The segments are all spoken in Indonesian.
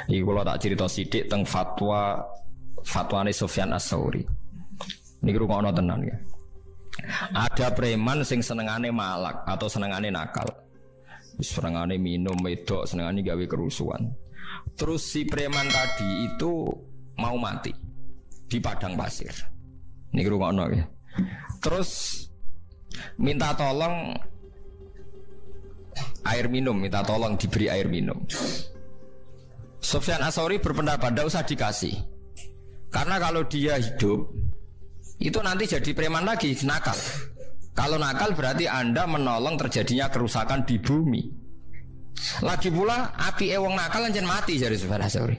Iki kula tak cerita sithik teng fatwane Sufyan Ats-Tsauri. Niki rungokno tenan ya. Ada preman sing senengane malak atau senengane nakal. Senengane minum wedok, senengane gawe kerusuhan. Terus si preman tadi itu mau mati di padang pasir. Niki rungokno ya. Terus minta tolong air minum, minta tolong diberi air minum. Sufyan Ats-Tsauri berpendapat tidak usah dikasih, karena kalau dia hidup itu nanti jadi preman lagi, nakal. Kalau nakal berarti Anda menolong terjadinya kerusakan di bumi. Lagi pula api wong nakal pancen mati dari Sufyan Ats-Tsauri.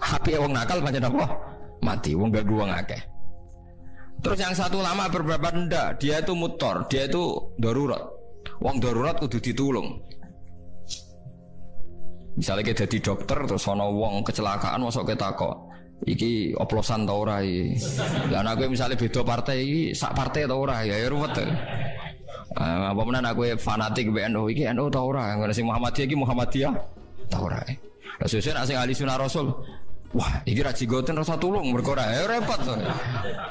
Api wong nakal pancen apa? Mati, wong ganggu wong akeh. Terus yang satu lama berberapa ndak, dia itu mutor, dia itu darurat. Wong darurat kudu ditulung. Misalnya kita jadi dokter terus ana wong kecelakaan masuk ke takok, iki oplosan ta ora iki. Lah aku misalnya beda partai iki sak partai ta ora ya ruwet. Apa menan aku fanatik BNU iki NU ta ora, ngono sing Muhammadiyah iki Muhammadiyah ta ora. Lah sesuk nek sing ahli sunah rasul, wah iki ra jigoten rasa tulung mergo ora repot.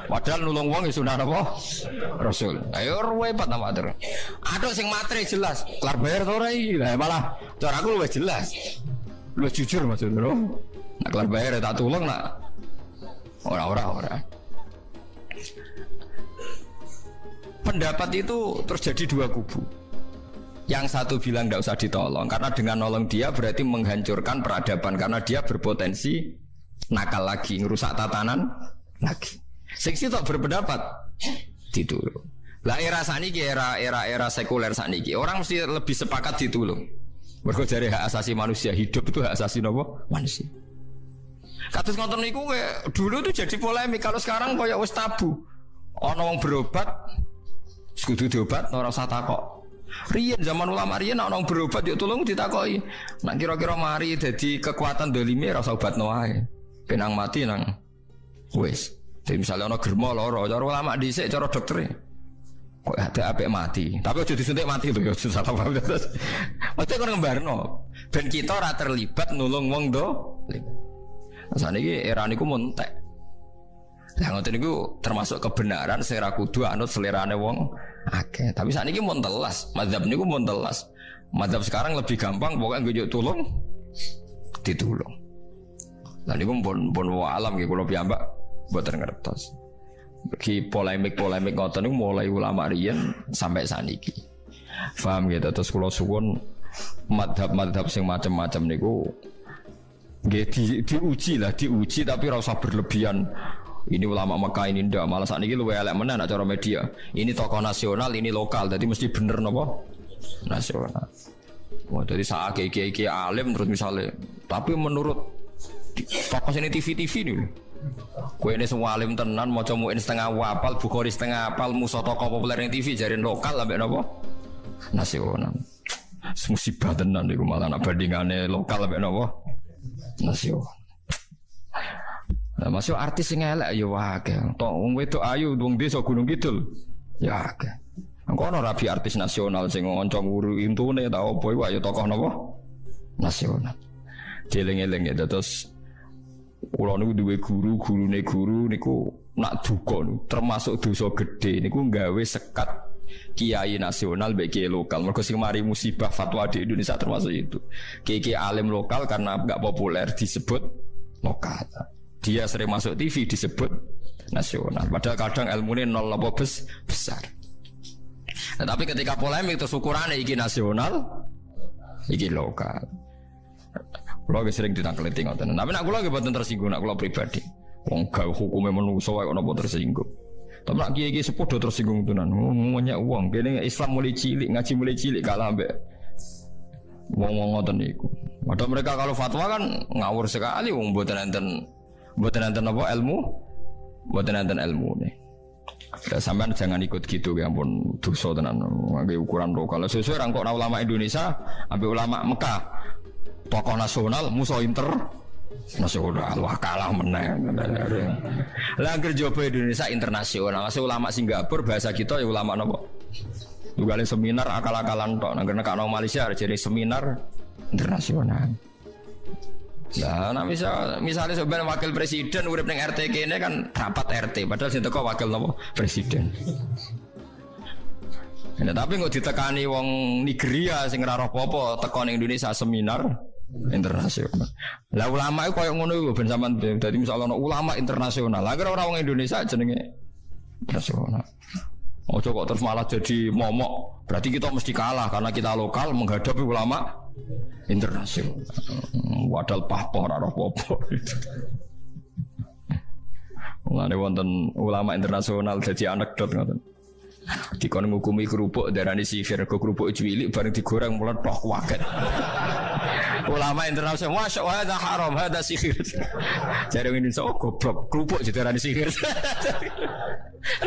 Padahal nulung wong sunah apa? Rasul. Ayo repot ta matur. Aduh sing matre jelas, kelar bayar ta ora iki. Lah malah cara aku luwih jelas. Luwih jujur maksudnya. Nak kelar bayar tak tulung nak. Ora. Pendapat itu terjadi dua kubu. Yang satu bilang tidak usah ditolong karena dengan nolong dia berarti menghancurkan peradaban karena dia berpotensi nakal lagi, ngerusak tatanan lagi. Seksi tak berpendapat ditulung. Lah era saniki era sekuler saniki orang mesti lebih sepakat ditulung. Mergo jare hak asasi manusia, hidup itu hak asasi nopo? Manusia. Kados ngoten niku dulu tuh jadi polemik, kalau sekarang koyo wis tabu. Ana wong berobat kudu diobat ora usah takok. Riyen zaman ulama riyen ana wong berobat yo tulung ditakoki. Nek kira-kira mari dadi kekuatan dolime ora usah obatno wae. Penang mati nang wis. Jadi misalnya ana germo lara, cara ulama dhisik cara dokter. Kok ada apik mati. Tapi aja disuntik mati lho ya salah paham terus. Mesti kok ngembarno. Ben kita ora terlibat nulung wong do. Saniki era niku montek. Lah ngoten niku termasuk kebenaran sing ra kudu anut selerane wong akeh. Tapi sakniki mun telas, mazhab niku mun telas. Mazhab sekarang lebih gampang pokoke njuk tulung ditulung. Lah niku pun alam nggih kula piyambak mboten ngertos. Bagi polemik-polemik ngoten niku mulai ulama riyen sampai saniki. Paham gitu terus kula suwun mazhab-mazhab sing macam-macam niku nggih diuji tapi ora usah berlebihan. Ini ulama Mekah ini ndak, malah saat ini luwih elek meneh nek cara media. Ini tokoh nasional, ini lokal, jadi mesti bener napa? Nasional. Wah, jadi saat kiai alim terus misalnya, tapi menurut tokoh sini TV nih. Kowe ini semua alim tenan, maca muin setengah wapal, Bukhari setengah apal, musa tokoh populer yang TV jarin lokal ambek napa? Nasional. Musibah tenan niku malah nak bandingane lokal ambek napa? Nasional. Nah, masuk artis sing elek ya wae. Tok wong wedok ayu wong desa Gunung Kidul. Ya akeh. Engko ana rabi artis nasional sing ngonco nguru intune ta opo iku ya tokoh napa? Nasional. Dieling-eling ya terus kula niku duwe gurune guru niku nak duka niku termasuk dosa gedhe niku gawe sekat kiai nasional mbek kiai lokal. Mergo sing mari musibah fatwa di Indonesia termasuk itu. Kiai lokal lokal karena enggak populer disebut lokal. Dia sering masuk TV disebut nasional. Padahal kadang ilmunya nol apa besar. Nah, tapi ketika polemik terus ukurannya iki nasional, iki lokal. Kulo sering ditangkleti ngoten. Tapi nek kulo nggih boten tersinggung, nek kulo pribadi. Wong gawe hukume menungso wae kok napa tersinggung. Tapi nek kiai-kiai sepuh do tersinggung tenan. Ngomongnya uang, kene Islam mulai cilik, ngaji mulai cilik kalah ambek wong-wong ngoten niku. Padahal mereka kalau fatwa kan ngawur sekali wong mboten enten apa ilmu, mboten enten ilmu nih. Ya, sampean jangan ikut gitu ya ampun dosa tenan ngangge ukuran lokal. Sesuai rangkok ulama Indonesia ambek ulama Mekah. Tokoh nasional musuh internasional. Wah kalah meneh. Lah kerjaba Indonesia internasional. Masih ulama Singapura bahasa kita ya ulama napa? Tugale seminar akal-akalan tok. Nang kena Malaysia jadi seminar internasional. Nah, misalnya sebenarnya wakil presiden urip ning RT kene kan rapat RT, padahal sing teko wakil napa presiden. Nah, tapi kok ditekani wong Nigeria sing ora roh apa teko ning Indonesia seminar internasional. Lah ulama iku koyo ngono iku ben sampean dadi misalnya ana ulama internasional. Lah ora wong Indonesia jenenge internasional. Ojo kok terus malah jadi momok. Berarti kita mesti kalah karena kita lokal menghadapi ulama internasional. Wadal pahpoh ora apa-apa. Mulane wonten ulama internasional jadi anekdot ngoten. Dikon ngukumi kerupuk darani sihir, kok kerupuk cilik bareng digoreng meletok waket. Ulama internasional, masya Allah, ada haram, ada sihir. Jadi ini so goblok, kerupuk jadi darani sihir.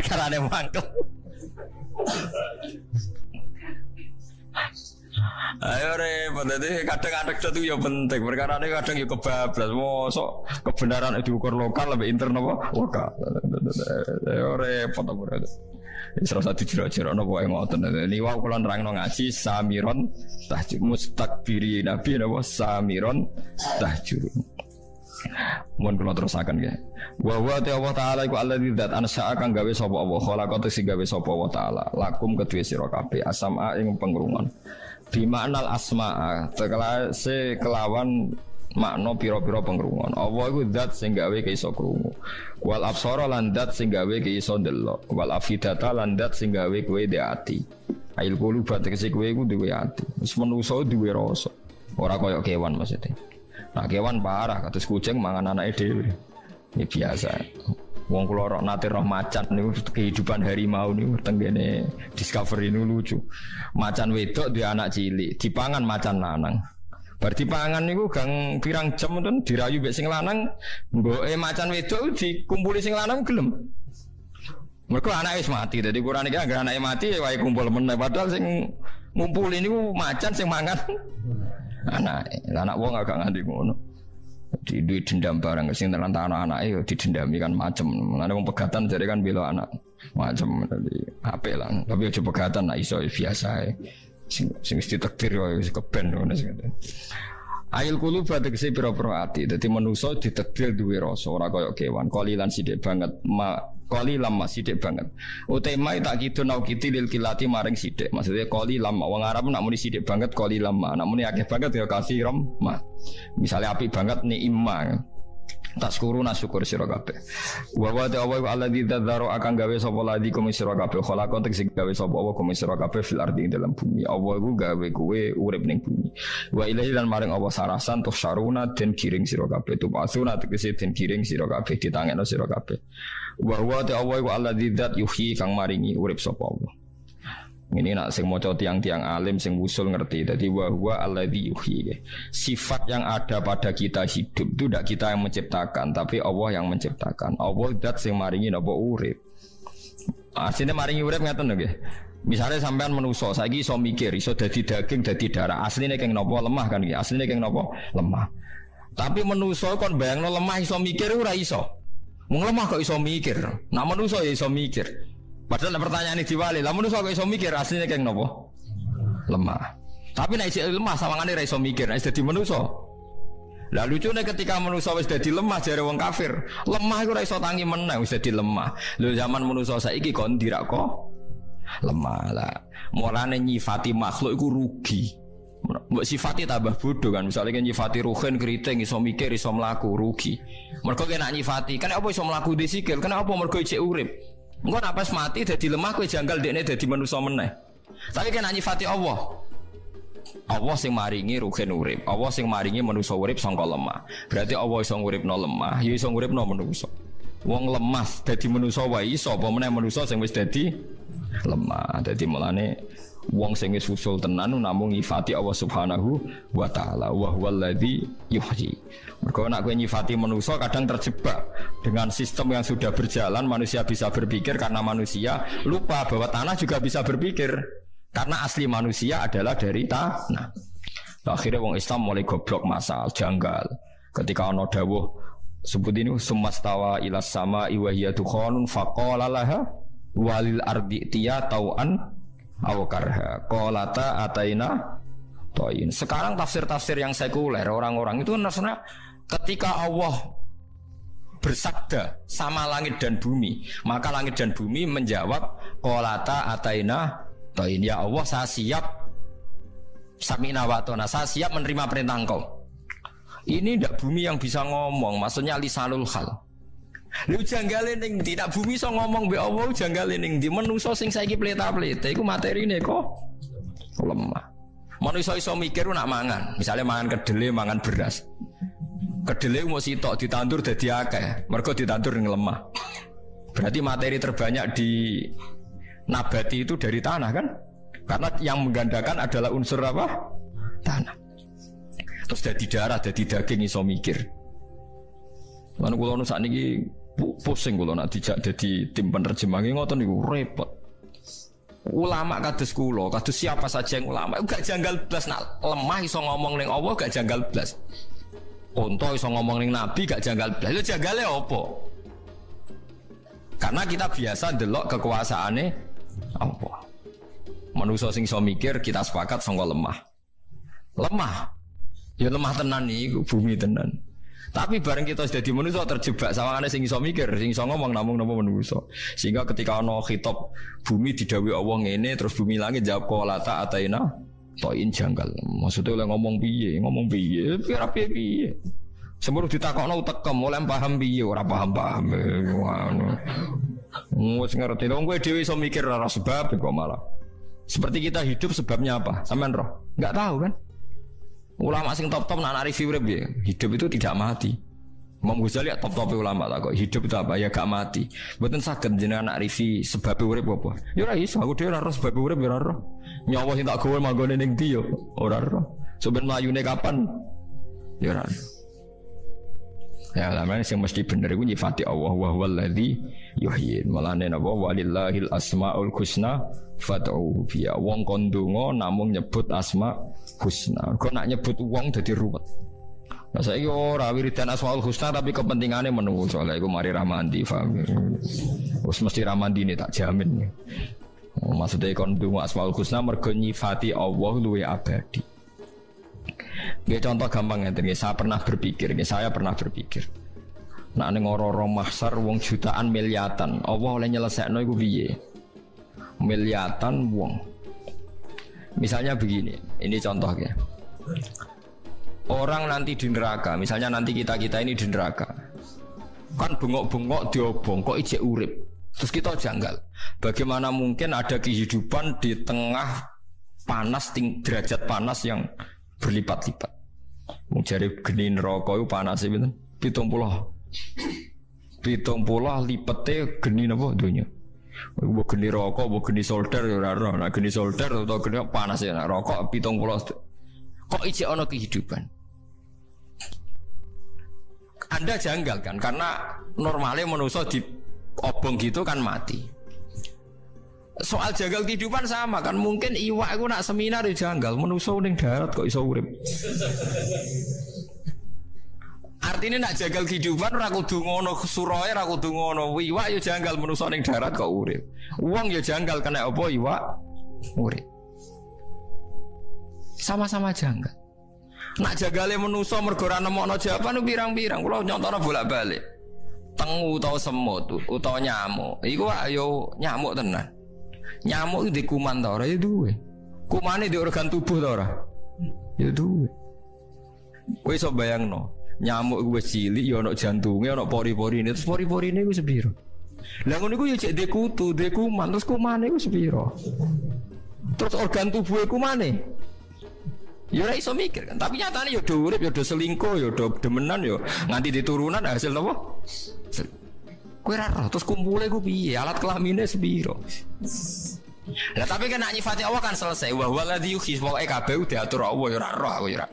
Karena ada mangkel. Ayo repot, jadi kadang anekdot itu ya penting. Perkara ini kadang ya kebablas. Mosok kebenaran diukur lokal lebih internal apa? Lokal. Ayo repot apa itu? Salah satu jero-jero nopo yang ngotot. Ini wau kulon rangno ngaji samiron tahjur mustakbiri nabi nopo samiron tahjur. Mohon kula terusaken nggih. Wa wa ta Allah taala iku alladzi dzat ansa'a kang gawe sapa Allah khalaqata sing gawe sapa Allah taala lakum kedue sira kabeh asama ing pengrungon. Bi maknal asma'a tekelase kelawan makna pira-pira pengrungon. Allah iku zat sing gawe iso krungu. Wal absara lan zat sing gawe iso ndelok. Wal afidata lan zat sing gawe kowe ndek ati. Ail qulubat tegese kowe iku duwe ati. Wis menungso duwe rasa. Ora kaya kewan maksudnya. Nah kewan parah kados kucing mangan anake dhewe. Ini biasa. Wong kula ora nate roh macan niku kehidupan harimau niku teng kene Discovery niku lucu. Macan wedok duwe anak cilik, dipangan macan lanang. Bar dipangan niku gang pirang jam ten dirayu mek sing lanang, mboke macan wedok dikumpuli sing lanang gelem. Mergo anake wis mati, dadi kurang iki anggere anake mati wae kumpul meneh padahal sing ngumpuli niku macan sing mangan anake. Anak wong agak nganti ngono. Di duit dendam barang sing terlantar anak-anake yo didendami kan macem. Mulane wong pegatan jare kan bela anak macem dadi apik lah. Tapi aja pegatan lah iso biasa ae. Sing mesti takdir yo wis keben ngono sing. Ail qulub tegese pira-pira ati. Dadi manusa ditakdir duwe rasa ora kaya kewan. Qalilan sithik banget, qalilan sithik banget. Utema tak kidun au kitil kilati maring sithik. Maksudnya qalilan wong Arab nak muni sithik banget qalilan nak muni akeh banget ya kasiram ma. Misale apik banget ni imma. Tak syukuruna syukur sira kabeh. Wa wa ta'ala alladzi dzaro akan gawe sapa ladi kum sira kabeh khalaqon tek sing gawe sapa apa kum sira kabeh fil ardi dalam bumi. Allah iku gawe kowe urip ning bumi. Wa ilahi lan maring Allah sarasan tuh syaruna den kiring sira kabeh tu pasuna tegese den kiring sira kabeh ditangekno sira kabeh. Wa wa ta'ala alladzi dzat yuhyi kang maringi urip sapa Allah. Ini nak sing maca tiang-tiang alim sing usul ngerti. Jadi wa huwa alladzi yuhyi. Sifat yang ada pada kita hidup itu tidak kita yang menciptakan, tapi Allah yang menciptakan. Allah zat sing maringi napa urip. Asline maringi urip ngaten lho nggih. Misale sampean manusa saiki iso mikir, iso dadi daging, dadi darah. Asline keng napa lemah kan nggih. Asline keng napa lemah. Tapi manusa kon bayangno lemah iso mikir ora iso. Wong lemah kok iso mikir. Nah manusa ya iso mikir. Padahal pertanyaan ini diwali, lah manusia kok iso mikir aslinya kayak nopo lemah. Tapi nek isih lemah sawangane ra iso mikir, nek dadi manusia. Lah lucune ketika manusia wis dadi lemah jare wong kafir, lemah iku ora iso tangi meneh wis dadi lemah. Lho zaman manusia saiki kon ndirak kok lemah lah. Mulane nyifati makhluk iku rugi. Mbok sifati tambah bodoh kan, misalnya kan nyifati ruhen keriting iso mikir iso mlaku rugi. Mergo kena nyifati, kan apa iso mlaku disikil? Kenapa mergo isih urip? Engko nek pas mati dadi lemah kowe janggal dekne dadi manusa meneh. Tapi kan nyifati Allah. Allah sing maringi ruhen urip. Allah sing maringi manusa urip sangka lemah. Berarti Allah iso nguripno lemah, ya iso nguripno manusa. Wong lemah dadi manusa wae iso apa meneh manusa sing wis dadi lemah. Dadi mulane wong sing wis usul tenan namung nyifati Allah Subhanahu wa taala. Wa huwallazi yuhyi. Mergo nek kowe nyifati manusia kadang terjebak dengan sistem yang sudah berjalan, manusia bisa berpikir karena manusia lupa bahwa tanah juga bisa berpikir karena asli manusia adalah dari tanah. Akhirnya wong Islam mulai goblok masal janggal ketika ana dawuh sebut ini sumastawa ilas sama iwahiyah dukhanun faqala laha walil ardi tiya tau'an aw karha qalata ataina toin. Sekarang tafsir-tafsir yang sekuler orang-orang itu sebenarnya Ketika Allah bersabda sama langit dan bumi, maka langit dan bumi menjawab qalata ataina ta'in, ya Allah saya siap sami'na wa ata'na, saya siap menerima perintah Engkau. Ini ndak bumi yang bisa ngomong, maksudnya lisanul hal. Lu janggale ning ndi, nak bumi iso ngomong mbek Allah janggale ning ndi, menungso sing saiki pleta-pleta iku materine kok lemah. Manusa iso mikir nak mangan, misalnya mangan kedele, mangan beras. Kedele mau sitok ditandur dadi akeh, mergo ditandur ning lemah. Berarti materi terbanyak di nabati itu dari tanah kan? Karena yang menggandakan adalah unsur apa? Tanah. Terus dari darah, dari daging iso mikir. Lan kula nu sakniki pusing kula nak dijak dadi tim penerjemah ngoten niku repot. Ulama kados kula, kados siapa saja yang ulama gak janggal blas nak lemah iso ngomong ning Allah gak janggal blas. Unta iso ngomong ning nabi gak janggal blas. Lha janggale apa? Karena kita biasa delok kekuasaane Allah. Manusa sing iso mikir kita sepakat sangka lemah. Lemah. Ya lemah tenan niku bumi tenan. Tapi bareng kita sudah di manusia terjebak sawangane sing iso mikir, sing iso ngomong namung manusia. Sehingga ketika ana khitab bumi didhawuhi Allah ngene terus bumi langit jawab qalata ataina ta'in janggal. Maksudnya oleh ngomong piye? Ngomong piye? Ora piye-piye. Semur ditakokno utekem oleh paham piye ora paham-paham. Ngono. Wis ngerti dong kowe dhewe iso mikir ora sebab kok malah. Seperti kita hidup sebabnya apa? Sampean roh? Enggak tahu kan? Ulama sing top-top nak narifi urip ya, hidup itu tidak mati. Imam Ghazali ya top-top ulama tak kok hidup itu apa? Ya gak mati. Mboten saged jenengan narifi sebab urip apa? Ya ora iso, aku dhewe ora roh sebab urip ya ora roh. Nyawa sing tak gawe manggone ning ndi yo ora roh. Sampeyan mlayune kapan? Ya ora. Ya lamane sing mesti bener iku nyifati Allah wa huwal ladzi yuhyi. Malane napa walillahil asmaul husna fad'u biya. Wong kon donga namung nyebut asma husna. Kok nak nyebut wong dadi ruwet. Nah saiki ora wiridan asmaul husna tapi kepentingane menungso. Lah iku mari ramandi paham. Wis mesti ramandine tak jamin. Maksudnya kon donga asmaul husna mergo nyifati Allah luwe abadi. Nggih contoh gampang ngeten nggih, saya pernah berpikir. Nek ning ora-ora mahsyar wong jutaan miliatan, Allah oleh nyelesekno iku piye? Miliatan wong. Misalnya begini, ini contohnya. Orang nanti di neraka, misalnya nanti kita ini di neraka. Kan bengok-bengok diobong kok ijek urip. Terus kita janggal. Bagaimana mungkin ada kehidupan di tengah panas derajat panas yang berlipat-lipat. Mung jare geni neraka iku panase pinten? 70. 70 lipete geni napa donya. Mbok geni rokok, mbok geni solder ya ora ora. Nek geni solder utawa geni panas ya rokok 70. Kok ijek ana kehidupan? Anda janggal kan karena normalnya manusia di obong gitu kan mati. Soal janggal kehidupan sama kan, mungkin iwak aku nak seminar di janggal, manusia ning darat kok iso urip. Artinya nak janggal kehidupan ora kudu ngono, suroe ora kudu ngono. Iwak yo janggal manusia ning darat kok urip. Wong yo janggal kena apa iwak urip. Sama-sama janggal. Nak jagale manusia mergo ora nemokno jawaban pirang-pirang, kula nyontone bolak-balik. Tengu utawa semut utawa nyamuk, iku ayo nyamuk tenan. Nyamuk itu di kuman ta ora ya duwe. Kumane di organ tubuh ta ora? Ya duwe. Kowe iso bayangno, nyamuk iku wis cilik ya ana jantunge, ana pori-porine, terus pori-porine iku sepiro? Lah ngono iku ya cek dekutu, dekuman, terus kumane iku sepiro? Terus organ tubuhe kumane? Ya ora iso mikir kan, tapi nyatane ya do urip, ya do selingkuh, ya do demenan ya nganti diturunan hasil napa? Kowe ora roh terus kumpule ku piye? Alat kelamine sepiro? Lah tapi kan nak nyifati Allah kan selesai. Wa huwa alladzi yuhyi, pokoke kabeh diatur Allah ya ora roh aku ya ora.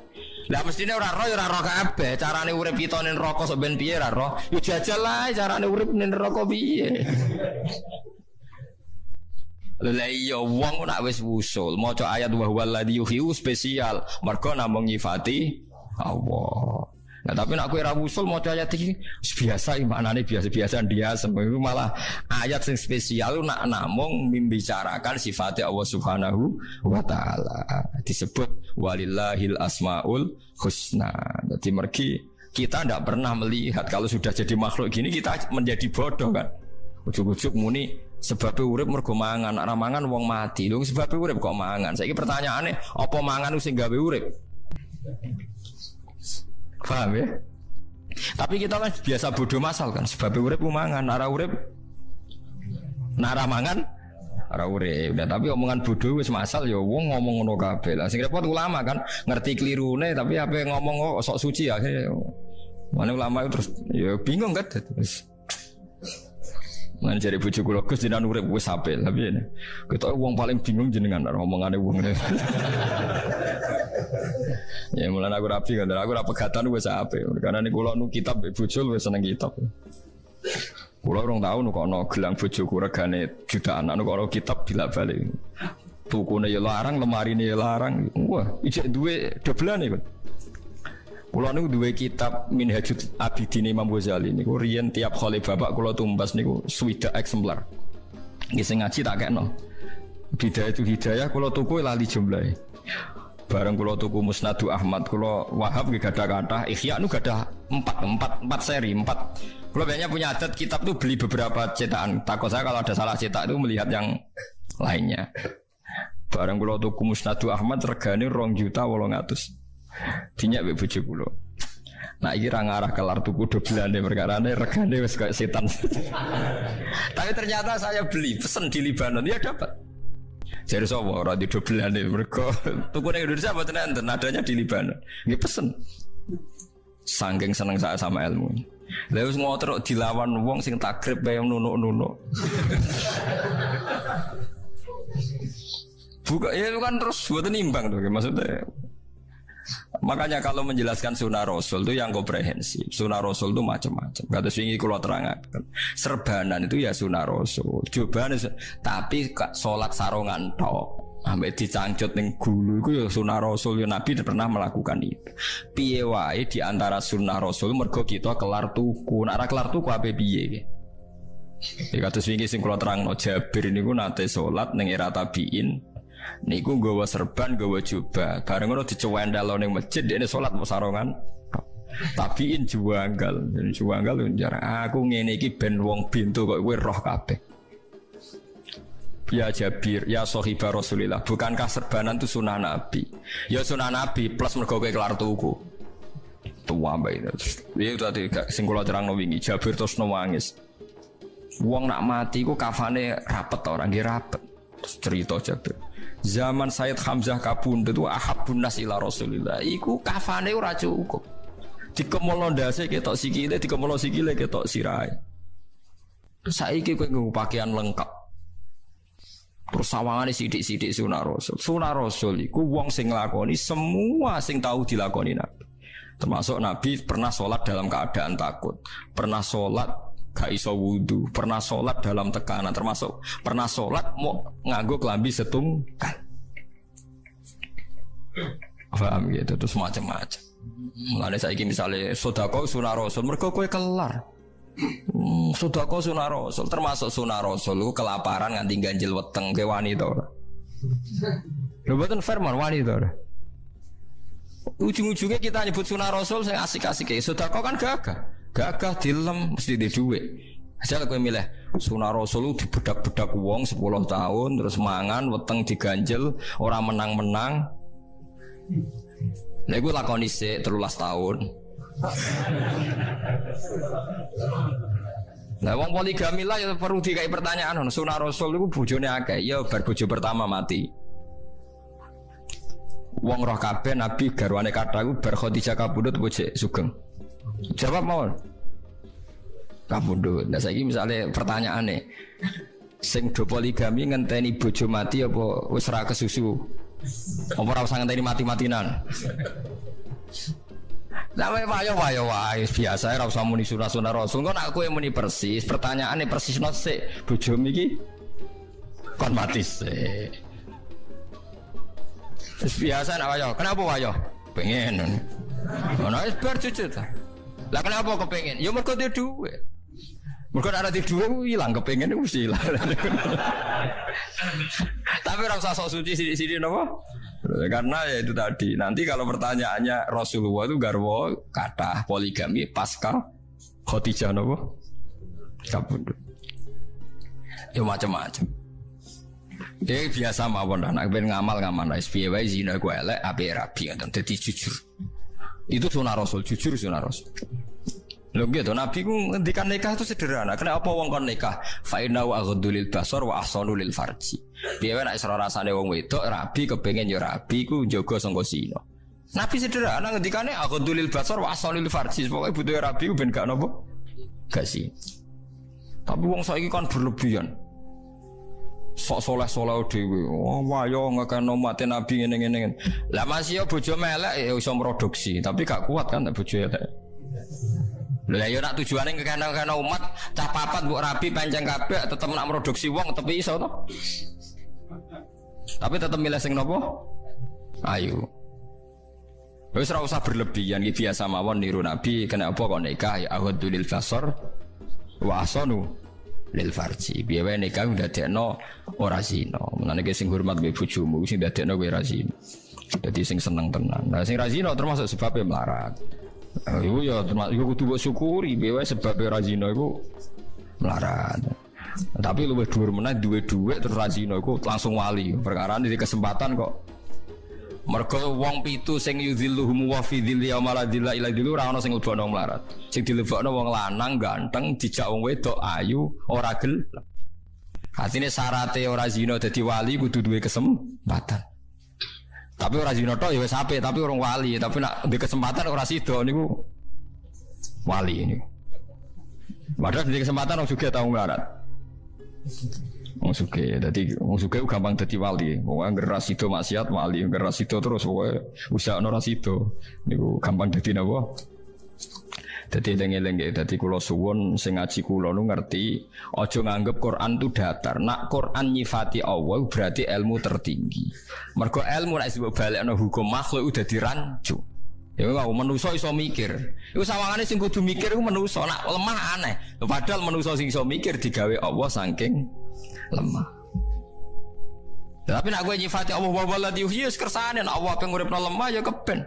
Lah mestine ora roh ya ora roh kabeh. Carane urip kita ning neraka sok ben piye ora roh? Ya jajal ae carane urip ning neraka piye. Lah iya wong nak wis wusul maca ayat wa huwa alladzi yuhyi spesial mergo namung nyifati Allah. Nah tapi nak kowe ra wusul maca ayat iki biasa maknane biasa-biasa dia semua malah ayat sing spesial nak namung membicarakan sifat Allah Subhanahu wa taala. Disebut walillahil asmaul husna. Dadi mergi Kita tidak pernah melihat kalau sudah jadi makhluk gini kita menjadi bodoh kan. Ujuk-ujuk muni sebab urip mergo mangan, nek mangan wong mati. Lho sebab urip kok mangan. Saiki pertanyaane, apa mangan sing gawe urip? Paham ya? Tapi kita kan biasa bodoh masal kan, sebab urip mangan, nek urip nek mangan ora urip. Nah, tapi omongan bodoh wis masal ya wong ngomong ngono kabeh. Lah sing repot ulama kan ngerti klirune tapi ape ngomong kok sok suci ya. Mana ulama itu terus ya bingung kan terus. Mana cari bojo kula Gus jenengan urip wis apik tapi ini ketok wong paling bingung jenengan omongane wong. Ya mulane aku rapi kan aku ora pegatan wis apik. Karena niku kula nu kitab bojo wis seneng kitab. Kula urung tau nu kono gelang bojoku regane jutaan anu karo kitab dilabali. Tukune ya larang, lemarine ya larang. Wah, ijek duwe doblane kok. Kula niku duwe kitab Minhajul Abidin Imam Ghazali niku riyen tiap khole bapak kula tumbas niku 60 eksemplar. Nggih sing ngaji tak kekno. Bidayatul Hidayah kula tuku lali jumlahe. Bareng kula tuku Musnadu Ahmad kula Wahab nggih gadah kathah, Ihya nu gadah 4 seri, 4. Kula banyak punya adat kitab tuh beli beberapa cetakan. Takut saya kalau ada salah cetak itu melihat yang lainnya. Bareng kula tuku Musnadu Ahmad regane 2.800.000. Dinyak mbek bojo kula. Nah iki ra ngarah kelar tuku doblane perkarane regane wis kaya setan. Tapi ternyata saya beli pesen di Libanon ya dapat. Jare sapa ora di doblane mergo tuku ning Indonesia mboten enten adanya di Libanon. Nggih pesen. Saking seneng saya sama ilmu. Lah wis ngotrok dilawan wong sing takrib bae nunuk-nunuk. Buka ya kan terus mboten imbang to maksudnya. Makanya kalau menjelaskan sunnah Rasul itu yang komprehensif. Sunnah Rasul itu macam-macam. Kata swingi kalau terangkan. Serbanan itu ya sunnah Rasul. Cobaan tapi sholat sarongan tok. Sampai dicangcut ning gulu itu ya sunnah Rasul. Ya Nabi pernah melakukan itu. Piye wae di antara sunnah Rasul mergo kita kelar tuku. Nek ora kelar tuku ape piye? Kata swingi sing kalau terangno Jabir niku nate sholat ning era tabiin. Niku nggawa serban, nggawa jubah. Bareng ngono dicewendal ning masjid dene salat mau sarongan. Tabiin juanggal jarang. Aku ngene iki ben wong bintu kok kowe roh kabeh. Ya Jabir, ya sahibah Rasulillah, bukankah serbanan itu sunah Nabi? Ya sunah Nabi plus mergo kowe kelar tuku. Tua mbak itu. Iya tadi sing kula terangno wingi Jabir terus nangis. Wong nak mati ku kafane rapet orang nggih rapet. Cerita Jabir. Zaman Sayyid Hamzah kabundut itu ahabun nas ila Rasulillah. Iku kafane ora cukup. Dikemolo ndase ketok sikile, dikemolo sikile ketok sirahe. Saiki kowe nggo pakaian lengkap. Terus sawangane sithik-sithik sunah Rasul. Sunah Rasul iku wong sing nglakoni semua sing tahu dilakoni Nabi. Termasuk Nabi pernah sholat dalam keadaan takut, pernah sholat gak iso wudu, pernah sholat dalam tekanan, termasuk pernah sholat mau nganggo kelambi setunggal. Paham gitu, terus macam-macam. Mulane saiki misale sedekah sunah Rasul, mergo kowe kelar. Sedekah sunah Rasul, termasuk sunah Rasul ku kelaparan nganti ganjil weteng ke wanita ora. Lho mboten firman wanita ora. Ujung-ujungnya kita nyebut sunah Rasul sing asik-asik e. Sedekah kan gagah dilem mesti di dhuwit. Asal kowe milih sunah Rasul dibedak-bedak wong 10 tahun terus mangan weteng diganjel ora menang-menang. Lha iku lakoni sik 13 tahun. Lah wong poligami lah ya perlu dikai pertanyaan sunah Rasul iku bojone akeh ya bar bojo pertama mati. Wong roh kabeh Nabi garwane kathah iku bar Khadijah kabundut bojo sugeng. Jawab mawon. Kabundut. Nah saiki misale pertanyaane sing do poligami ngenteni bojo mati apa wis ra kesusu? Apa ora usah ngenteni mati-matinan? Lah wae biasa ora usah muni sunah Rasul. Kok nek kowe muni persis, pertanyaane persisno sik bojomu iki kon mati sik. Wis biasa nek wayo. Kenapa wayo? Pengen. Ono wis bar cucut. Lah kenapa kepengin? Ya mergo duwe dhuwit. Mergo nek ana dhuwit ilang kepengin mesti ilang. Tapi ora usah sok suci sithik-sithik napa? Karena ya itu tadi. Nanti kalau pertanyaannya Rasulullah itu garwa kata poligami pasca Khadijah nopo kabundut. Ya macam-macam. Ya biasa mawon anak ben ngamal piye wae zina ku elek ape rabi ngoten dadi jujur. Itu sunah Rasul, jujur sunah Rasul. Lho gitu Nabi ku ngendikan nikah itu sederhana. Kenapa wong kon nikah? Fa inna wa aghdulil basar wa ahsanu lil farji. Piye wae nek isra rasane wong wedok rabi kepengin ya rabi ku njaga sangka zina. Nabi sederhana ngendikane aghdulil basar wa ahsanu lil farji. Pokoke butuh rabi ku ben gak napa? Gak sih. Tapi wong saiki kan berlebihan. Sok soleh-soleh dhewe. Oh, wayo ngekeno mate Nabi ngene-ngene. Lah masih yo bojo melek ya iso produksi, tapi gak kuat kan bojo elek. Lah yo nak tujuane ngekeno umat, cah papat mbok rabi pancen kabeh tetep nak produksi wong tapi iso to. Tapi tetep milih sing napa? Ayo. Wis ora usah berlebihan iki biasa mawon niru Nabi, kenapa kok nikah ya ahadul fasar wa asanu lil farji. Piye wae nikah ndadekno ora zina. Mulane ki sing hormat mbek bojomu sing ndadekno kowe ora zina. Dadi sing seneng tenan. Nah sing ra zina termasuk sebabnya melarat. Iku ya termasuk iku kudu mbok syukuri piye wae sebab ora zina iku melarat. Tapi luwih dhuwur meneh duwe dhuwit terus ra zina iku langsung wali. Perkara iki kesempatan kok. Mergo wong pitu sing yudhilluhum wa fi dhilli yaumala dhilla ila dhillu ora ana sing lebokno melarat. Sing dilebokno wong lanang ganteng dijak wong wedok ayu ora gelem. Atine syarate ora zina dadi wali kudu duwe kesempatan. Tapi ora zina tok ya wis apik tapi orang wali, tapi nak duwe kesempatan ora sida niku wali ini. Padahal duwe kesempatan wong sugih tau melarat. Wong sugih, dadi wong sugih gampang dadi wali. Wong angger ra sida maksiat wali, angger ra sida terus wae usahane ra sida. Niku gampang dadi napa? Dadi eling-eling nggih, dadi kula suwun sing ngaji kula nu ngerti, aja nganggep Quran tu datar. Nak Quran nyifati Allah berarti ilmu tertinggi. Mergo ilmu nek sebab balekno hukum makhluk udah dirancu. Ya wae manusa iso mikir. Iku sawangane sing kudu mikir iku manusa, nak lemah aneh. Padahal manusa sing iso mikir digawe Allah saking lemah. Tapi nak gue nyifati Allah wa waladi yuhyi kersane Allah pe nguripno lemah ya keben.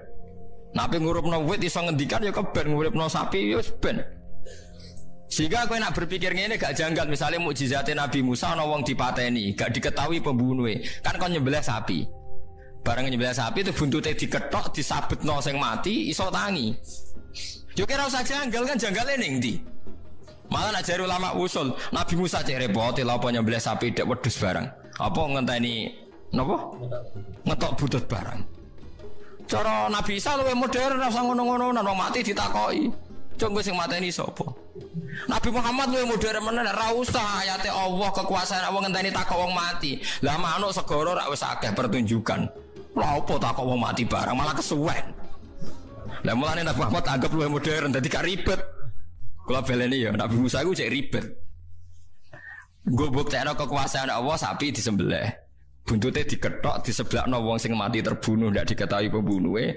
Nak pe nguripno wit iso ngendikan ya keben, nguripno sapi ya ben. Sehingga kowe nak berpikir ngene gak janggal, misalnya mukjizate Nabi Musa ana wong dipateni, gak diketahui pembunuhe. Kan kon nyembelih sapi. Bareng nyembelih sapi itu buntute diketok, disabetno sing mati iso tangi. Yo kira usah janggal kan janggale ning ndi? Malah nak jare ulama usul, Nabi Musa cek repot lha apa nyembelih sapi dek wedhus barang. Apa ngenteni napa? Ngetok butut barang. Cara Nabi Isa luwih modern ora usah ngono-ngono, wong mati ditakoki. Cuk sing mateni sapa? Nabi Muhammad luwih modern meneh ora usah ayate Allah kekuasaan wong ngenteni takok wong mati. Lah manuk segara ora wis akeh pertunjukan. Lha apa takok wong mati barang malah kesuwen. Lah mulane Nabi Muhammad anggap luwih modern dadi gak ribet. Kula beleni ya Nabi Musa iku cek ribet. Nggo buktekno kekuasaan Allah sapi disembelih. Buntute diketok diseblakno wong sing mati terbunuh ndak diketahui pembunuhe.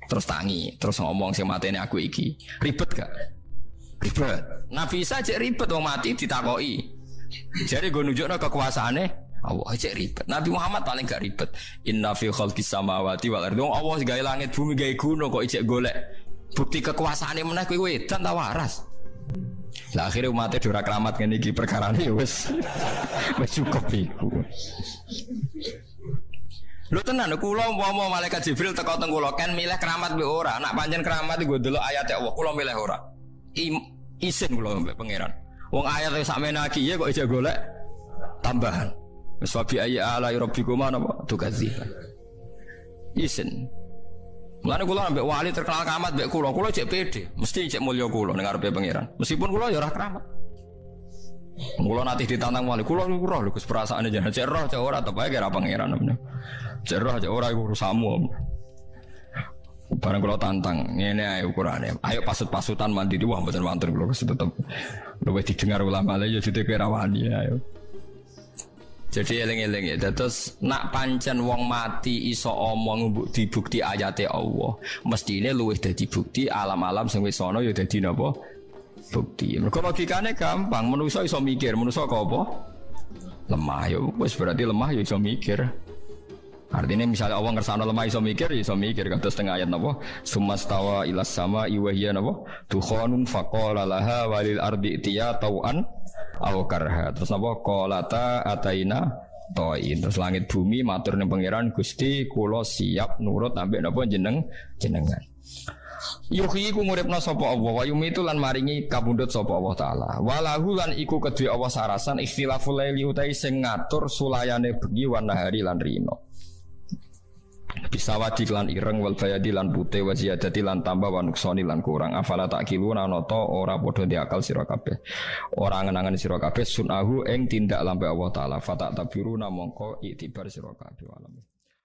Terus tangi, terus ngomong sing matene aku iki. Ribet gak? Ribet. Nabi Isa cek ribet wong mati ditakoki. Jadi nggo nunjukno kekuasaane Allah cek ribet. Nabi Muhammad paling gak ribet. Inna fi khalqis samawati wal ardi. Allah gawe langit bumi gawe gunung kok ijek golek bukti kekuasaane meneh kowe wedan ta waras. Lah akhire umate ora keramat ngene iki perkarane ya wis cukup iku. Lho tenan kula umpama malaikat Jibril teko teng kula kan milih keramat mbek ora. Nak pancen keramat iku ndelok ayat Allah kula milih ora. Isin kula mbek pangeran. Wong ayat sakmene iki ya kok ijek golek tambahan. Wis wabi ayyi ala rabbikuma napa tukadziban. Isin. Mulane kula ambek wali terkenal keramat mbek kula cek pede, mesti cek mulya kula ning ngarepe pangeran. Meskipun kula ya ora keramat. Kula nanti ditantang wali, kula niku roh lho Gus perasaane jenengan cek roh cek ora tepae kira pangeran namanya. Cek roh cek ora iku urusanmu. Barang kula tantang ngene ae ukurane. Ayo pasut-pasutan mandiri wah mboten wonten kula tetep luwih didengar ulama lha ya dite kira wani ayo. Jadi eling-eling ya, terus nak pancen wong mati iso omong dibukti ayate Allah, mestine luwih dadi bukti alam-alam sing wis ana ya dadi napa? Bukti. Mergo logikane gampang, manusa iso mikir, manusa kok apa? Lemah ya, wis berarti lemah ya iso mikir. Artinya misalnya Allah ngersano lemah iso mikir kados tengah ayat napa sumastawa ilas sama iwahia napa tukhonun faqala laha walil ardi tiya tau'an aw karha. Terus napa qalata ataina toin. Terus langit bumi matur ning pangeran Gusti kula siap nurut ambek napa jenengan. Yuhyi ku nguripna sapa Allah wa yumitu lan maringi kabundut sapa Allah taala. Walahu lan iku kedue Allah sarasan ikhtilaful laili utai sing ngatur sulayane bengi wan nahari lan rino. Bisa wadi lan ireng wal bayadi lan putih wa ziyadati lan tambah wa nuksoni lan kurang. Afala takiluna nata ora padha diakal sira kabeh. Ora ngenangan sira kabeh sunahu ing tindak lambe Allah taala. Fata tabiruna mongko iktibar sira kabeh.